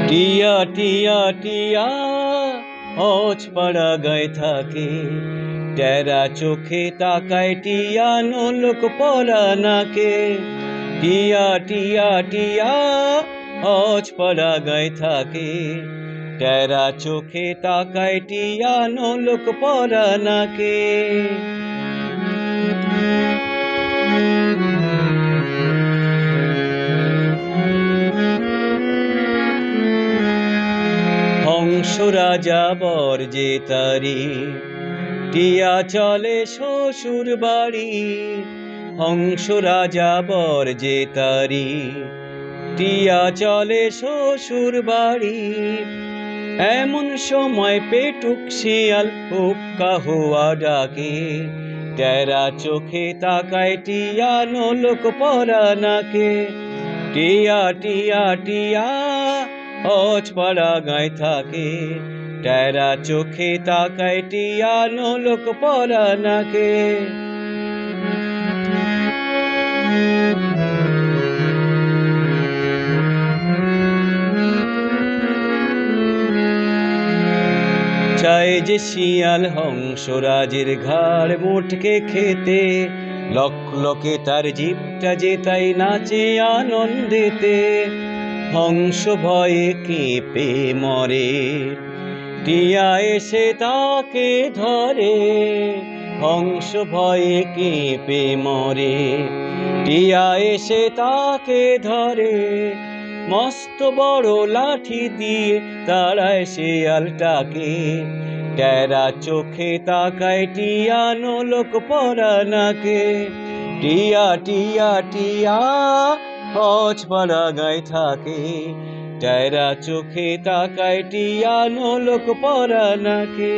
টিয়া টিয়া টিয়া অজপাড়া গায়ে থাকে, টেরা চোখে তাকায় টিয়া নোলক পরা নাকে। টিয়া টিয়া টিয়া অজপাড়া গায়ে থাকে, টেরা চোখে তাকায় টিয়া নোলক পরা নাকে। হংস রাজা বর যে তারি, টিয়া চলে শ্বশুর বাড়ি। হংস রাজা বর যে তারি, টিয়া চলে শ্বশুর বাড়ি। এমন সময় পেটুক শিয়াল হুক্কা হুয়া ডাকে, টেরা চোখে তাকায় টিয়া নোলক পরা নাকে। টিয়া টিয়া টিয়া অজপাড়া গায়ে থাকে, টেরা চোখে তাকায় টিয়া নোলক পরা নাকে। চায় যে শিয়াল হংসরাজের ঘাড় মোটকে খেতে, লকলকে তার জিভটা যে তাই নাচে আনন্দেতে। হংস ভয়ে কেঁপে মরে, টিয়া এসে তাকে ধরে। হংস ভয়ে কেঁপে মরে, টিয়া এসে তাকে ধরে। মস্ত বড় লাঠি দিয়ে তাড়ায় শিয়ালটাকে, টেরা চোখে তাকায় টিয়া নোলক পরা নাকে। টিয়া টিয়া টিয়া অজপাড়া গায়ে থাকে, টেরা চোখে তাকায় টিয়া নোলক পরা নাকে।